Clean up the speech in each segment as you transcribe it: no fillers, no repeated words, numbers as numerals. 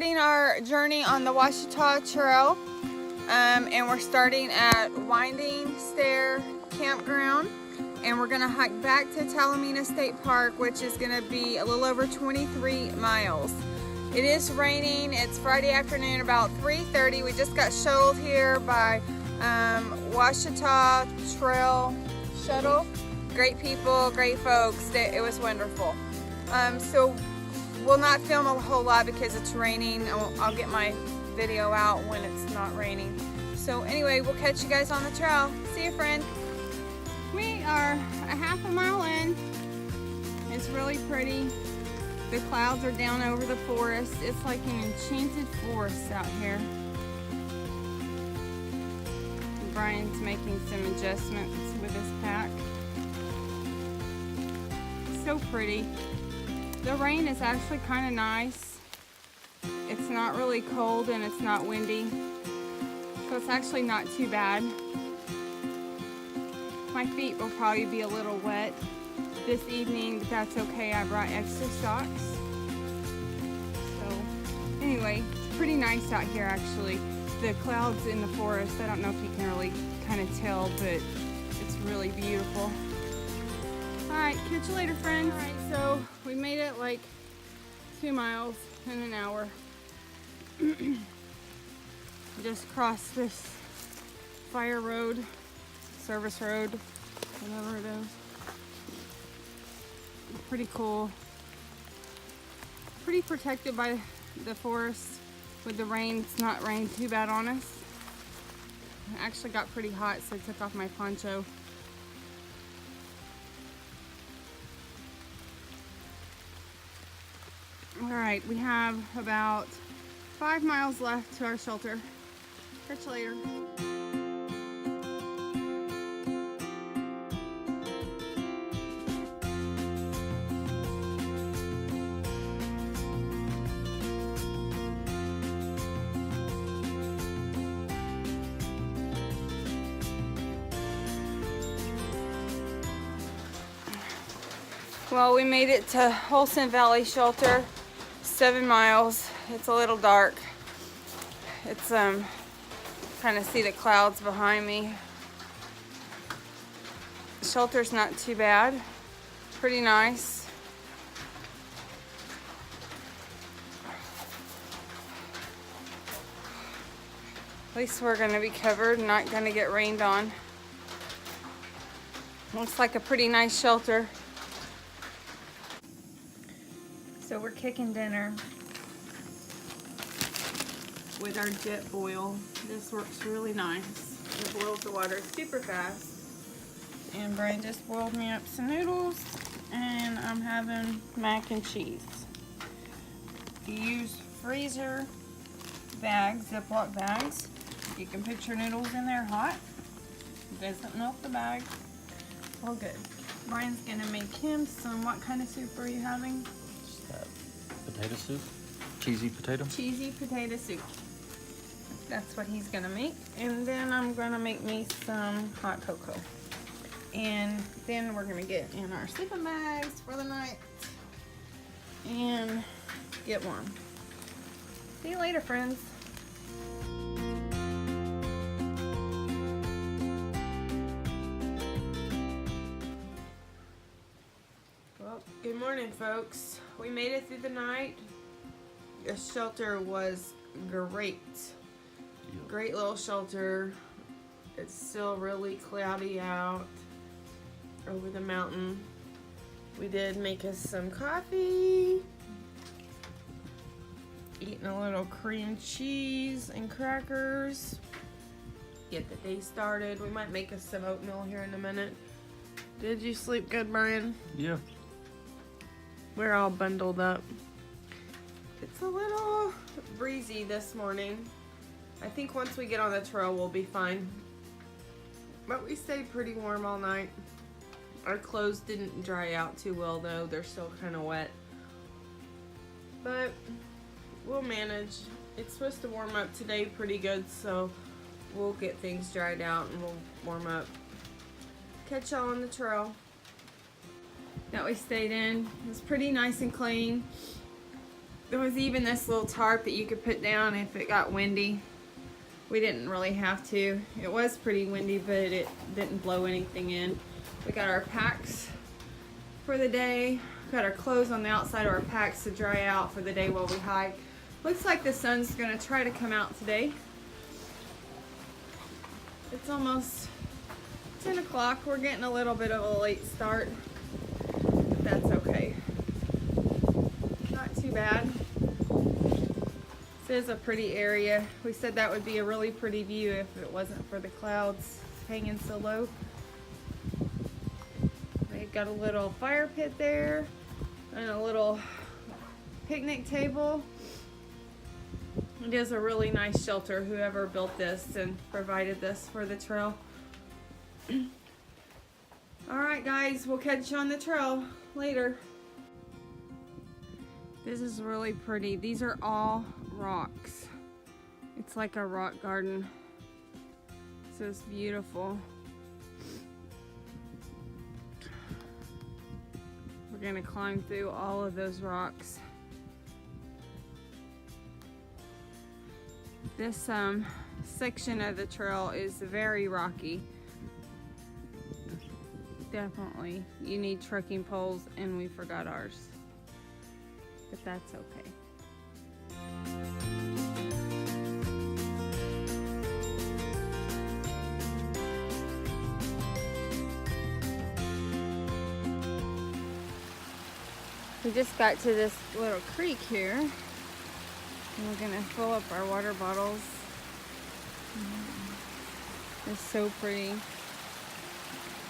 starting our journey on the Ouachita Trail, and we're starting at Winding Stair Campground, and we're gonna hike back to Talamina State Park, which is gonna be a little over 23 miles. It is raining. It's Friday afternoon, about 3:30. We just got shuttled here by Ouachita Trail Shuttle. Great people, great folks. It was wonderful. So we'll not film a whole lot because it's raining. I'll get my video out when it's not raining. So anyway, we'll catch you guys on the trail. See you, friend. We are a half a mile in. It's really pretty. The clouds are down over the forest. It's like an enchanted forest out here. Brian's making some adjustments with his pack. So pretty. The rain is actually kind of nice. It's not really cold and it's not windy, so it's actually not too bad. My feet will probably be a little wet this evening, but that's okay. I brought extra socks. So anyway, it's pretty nice out here actually. The clouds in the forest, I don't know if you can really kind of tell, but it's really beautiful. Alright, catch you later, friends. Alright, so we made it like 2 miles in an hour. Just crossed this fire road, service road, whatever it is. Pretty cool. Pretty protected by the forest. With the rain, it's not rained too bad on us. It actually got pretty hot, so I took off my poncho. Alright, we have about 5 miles left to our shelter. Catch you later. Well, we made it to Holson Valley Shelter. 7 miles. It's a little dark. It's kind of see the clouds behind me. The shelter's not too bad. Pretty nice. At least we're going to be covered, not going to get rained on. Looks like a pretty nice shelter. So we're cooking dinner with our jet boil. This works really nice. It boils the water super fast. And Brian just boiled me up some noodles, and I'm having mac and cheese. You use freezer bags, Ziploc bags. You can put your noodles in there hot. It doesn't melt the bag. All good. Brian's gonna make him some, what kind of soup are you having? Potato soup, cheesy potato. Cheesy potato soup. That's what he's gonna make. And then I'm gonna make me some hot cocoa. And then we're gonna get in our sleeping bags for the night and get warm. See you later, friends. Well, good morning, folks. We made it through the night. The shelter was great. Great little shelter. It's still really cloudy out over the mountain. We did make us some coffee. Eating a little cream cheese and crackers. Get the day started. We might make us some oatmeal here in a minute. Did you sleep good, Brian? Yeah. We're all bundled up. It's a little breezy this morning. I think once we get on the trail, we'll be fine. But we stayed pretty warm all night. Our clothes didn't dry out too well though. They're still kind of wet. But we'll manage. It's supposed to warm up today pretty good, so we'll get things dried out and we'll warm up. Catch y'all on the trail. That we stayed in. It was pretty nice and clean. There was even this little tarp that you could put down if it got windy. We didn't really have to. It was pretty windy, but it didn't blow anything in. We got our packs for the day. Got our clothes on the outside of our packs to dry out for the day while we hike. Looks like the sun's gonna try to come out today. It's almost 10 o'clock. We're getting a little bit of a late start, but that's okay. Not too bad. This is a pretty area. We said that would be a really pretty view if it wasn't for the clouds hanging so low. They've got a little fire pit there and a little picnic table. It is a really nice shelter, whoever built this and provided this for the trail. Alright guys, we'll catch you on the trail later. This is really pretty. These are all rocks. It's like a rock garden. So it's beautiful. We're gonna climb through all of those rocks. This section of the trail is very rocky. Definitely, you need trekking poles, and we forgot ours. But that's okay. We just got to this little creek here, and we're gonna fill up our water bottles. It's so pretty. You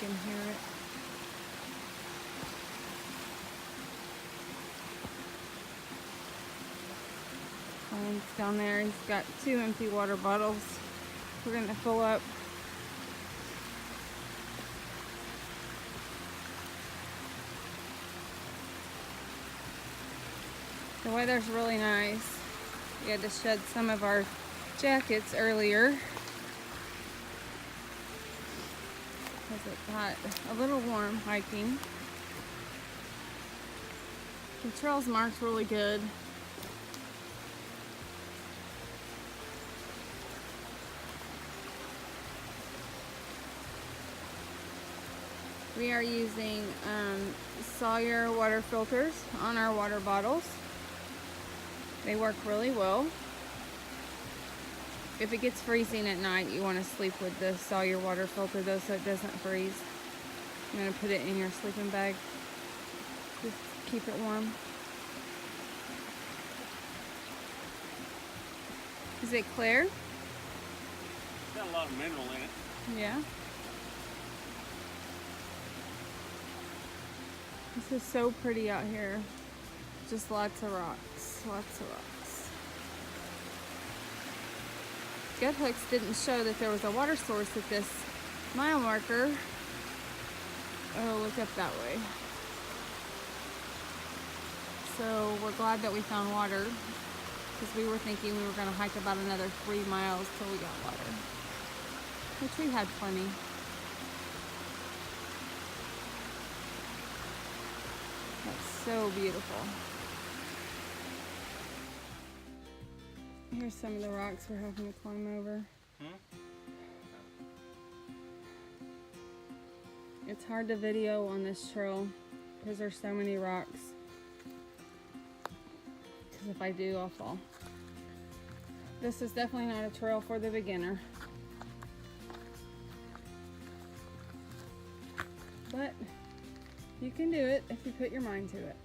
can hear it. Colin's down there. He's got 2 empty water bottles. We're gonna fill up. The weather's really nice. We had to shed some of our jackets earlier because it got a little warm hiking. The trail's marked really good. We are using Sawyer water filters on our water bottles. They work really well. If it gets freezing at night, you want to sleep with the Sawyer water filter though, so it doesn't freeze. I'm going to put it in your sleeping bag. Just keep it warm. Is it clear? It's got a lot of mineral in it. Yeah. This is so pretty out here. Just lots of rocks, lots of rocks. Gut hooks didn't show that there was a water source at this mile marker. Oh, look up that way. So we're glad that we found water, because we were thinking we were going to hike about another 3 miles till we got water, which we had plenty. That's so beautiful. Here's some of the rocks we're having to climb over. It's hard to video on this trail because there's so many rocks. Because if I do, I'll fall. This is definitely not a trail for the beginner. But you can do it if you put your mind to it.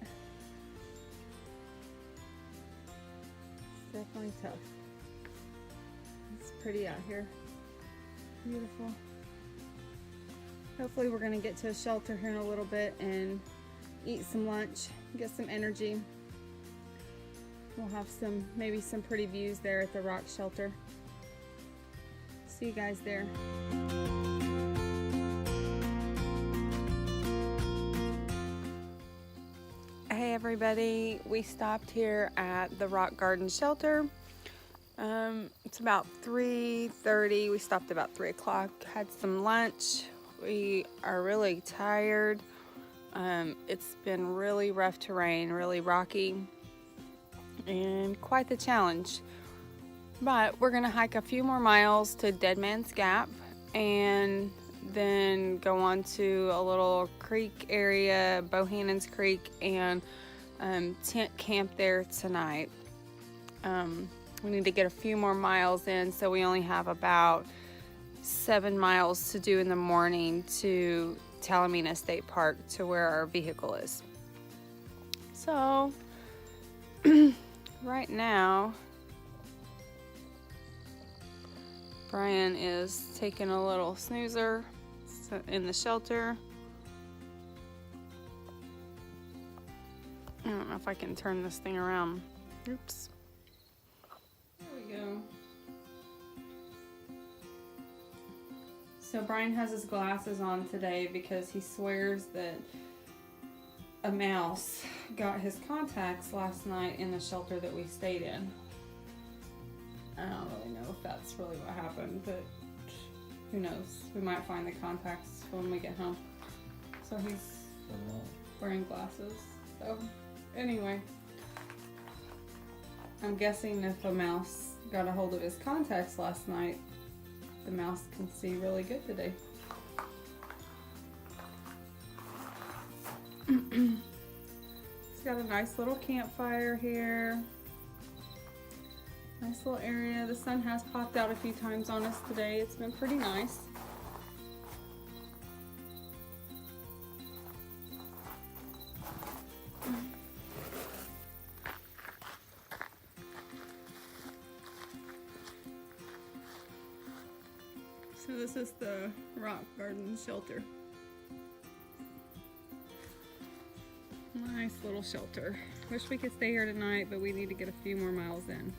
Definitely tough. It's pretty out here. Beautiful. Hopefully we're gonna get to a shelter here in a little bit and eat some lunch, get some energy. We'll have maybe some pretty views there at the rock shelter. See you guys there. Hey everybody, we stopped here at the Rock Garden Shelter. It's about 3:30. We stopped about 3 o'clock, had some lunch. We are really tired. It's been really rough terrain, really rocky. and quite the challenge. But we're gonna hike a few more miles to Dead Man's Gap and then go on to a little creek area, Bohannon's Creek, and tent camp there tonight. We need to get a few more miles in, so we only have about 7 miles to do in the morning to Talamina State Park, to where our vehicle is. So right now Brian is taking a little snoozer in the shelter. I don't know if I can turn this thing around. Oops. There we go. So Brian has his glasses on today because he swears that a mouse got his contacts last night in the shelter that we stayed in. I don't really know if that's really what happened, but who knows? We might find the contacts when we get home. So he's wearing glasses. So anyway, I'm guessing if a mouse got a hold of his contacts last night, the mouse can see really good today. It's got a nice little campfire here. Nice little area. The sun has popped out a few times on us today. It's been pretty nice. So this is the rock garden shelter. Nice little shelter. Wish we could stay here tonight, but we need to get a few more miles in.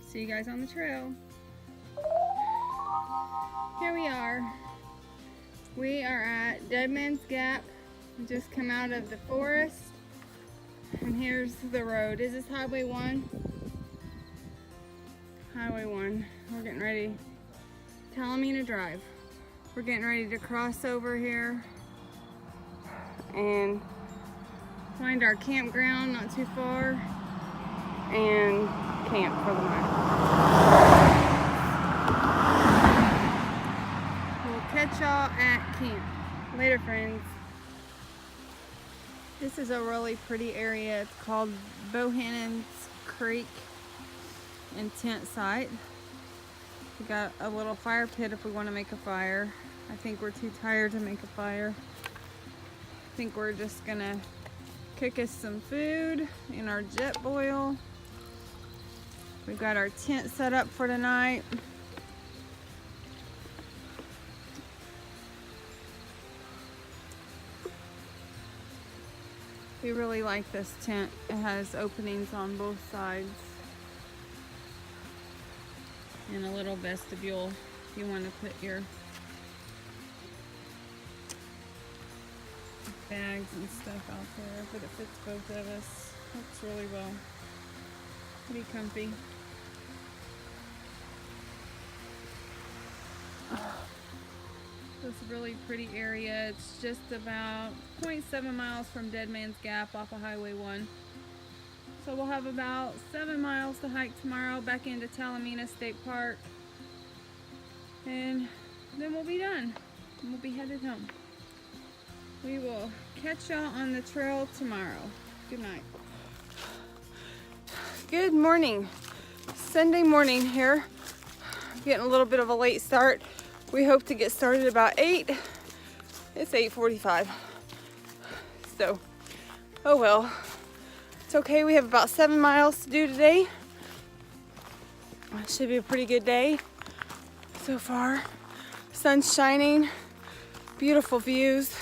See you guys on the trail. Here we are. We are at Dead Man's Gap. We just come out of the forest. And here's the road. Is this Highway 1? Highway 1. We're getting ready. Talamina Drive. We're getting ready to cross over here and find our campground not too far and camp for the night. We'll catch y'all at camp. Later, friends. This is a really pretty area. It's called Bohannon's Creek and tent site. We got a little fire pit if we want to make a fire. I think we're too tired to make a fire. I think we're just gonna cook us some food in our jet boil. We've got our tent set up for tonight. We really like this tent. It has openings on both sides and a little vestibule if you want to put your bags and stuff out there, but it fits both of us. Works really well. Pretty comfy. This really pretty area. It's just about 0.7 miles from Dead Man's Gap off of Highway 1. So we'll have about 7 miles to hike tomorrow back into Talamina State Park. And then we'll be done. And we'll be headed home. We will catch y'all on the trail tomorrow. Good night. Good morning. Sunday morning here. Getting a little bit of a late start. We hope to get started about 8. It's 8:45. So, oh well. It's okay. We have about 7 miles to do today. It should be a pretty good day so far. Sun's shining. Beautiful views.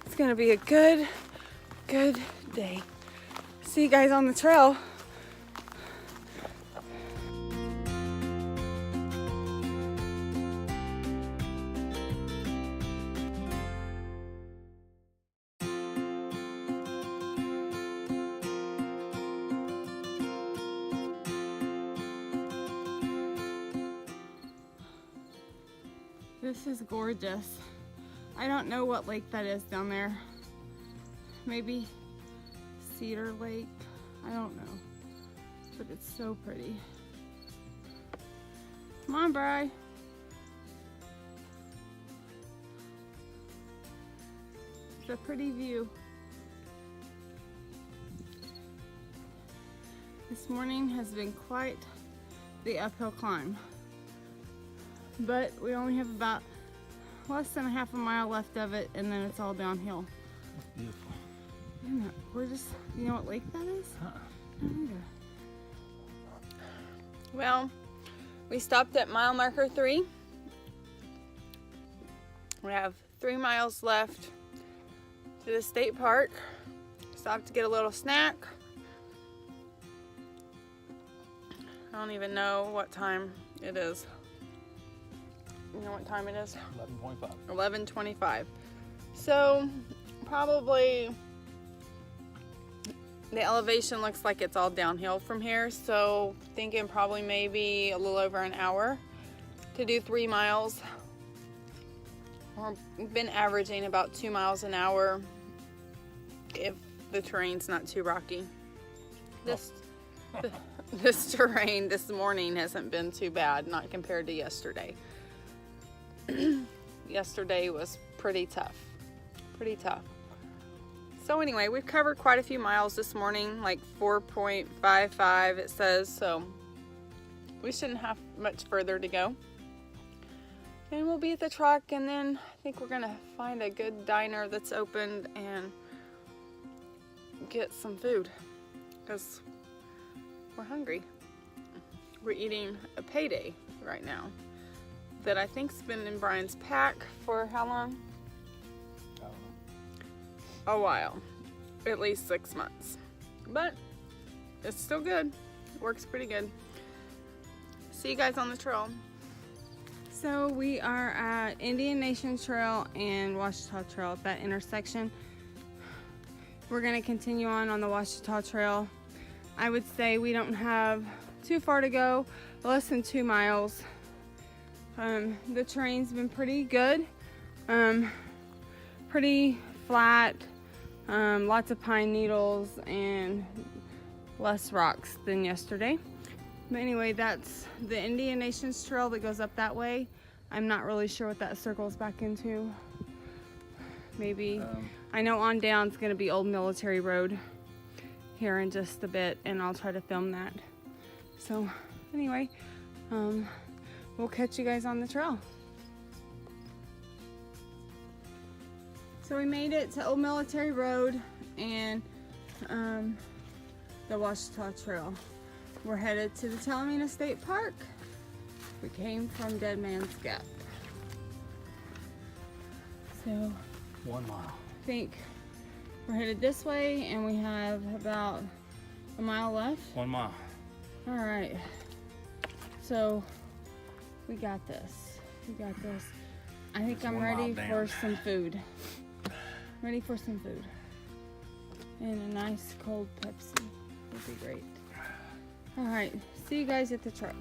It's gonna be a good day. See you guys on the trail. This is gorgeous. I don't know what lake that is down there. Maybe Cedar Lake. I don't know, but it's so pretty. Come on, Bri. It's a pretty view. This morning has been quite the uphill climb, but we only have about less than a half a mile left of it, and then it's all downhill. That's beautiful. Isn't it? We're just, you know what lake that is? Not either. Well, we stopped at mile marker 3. We have 3 miles left to the state park. Stopped to get a little snack. I don't even know what time it is. You know what time it is? 11:25. 11:25. So probably the elevation looks like it's all downhill from here. So thinking probably maybe a little over an hour to do 3 miles. We've been averaging about 2 miles an hour if the terrain's not too rocky. This terrain this morning hasn't been too bad, not compared to yesterday. Yesterday was pretty tough. So anyway, we've covered quite a few miles this morning, like 4.55 it says, so we shouldn't have much further to go. And we'll be at the truck, and then I think we're gonna find a good diner that's opened and get some food, because we're hungry. We're eating a payday right now that I think's been in Brian's pack for how long? I don't know. A while, at least 6 months, but it's still good. It works pretty good. See you guys on the trail. So we are at Indian Nation Trail and Ouachita Trail at that intersection. We're going to continue on the Ouachita Trail. I would say we don't have too far to go, less than 2 miles. The terrain's been pretty good, pretty flat, lots of pine needles and less rocks than yesterday. But anyway, that's the Indian Nations Trail that goes up that way. I'm not really sure what that circles back into. Maybe, I know on down's gonna be Old Military Road here in just a bit, and I'll try to film that. So anyway, we'll catch you guys on the trail. So we made it to Old Military Road and the Ouachita Trail. We're headed to the Talamina State Park. We came from Dead Man's Gap. So 1 mile. I think we're headed this way, and we have about a mile left. 1 mile. All right, so we got this. I think I'm ready for some food. And a nice cold Pepsi would be great. All right, see you guys at the truck.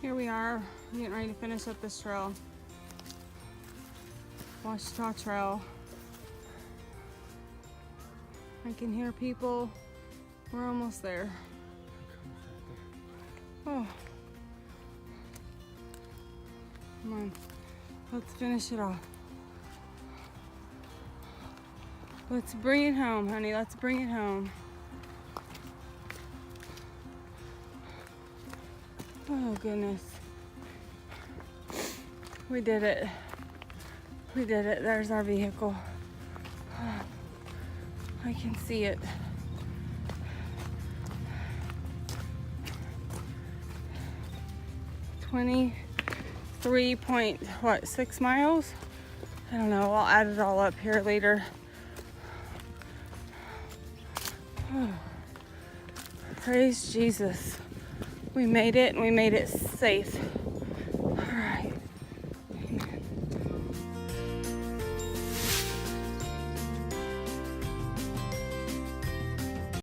Here we are, getting ready to finish up this trail. Ouachita Trail. I can hear people. We're almost there. Oh. Come on, let's finish it off. Let's bring it home, honey. Let's bring it home. Oh goodness. We did it. There's our vehicle. I can see it. .6 miles. I don't know, I'll add it all up here later. Praise Jesus. We made it, and we made it safe.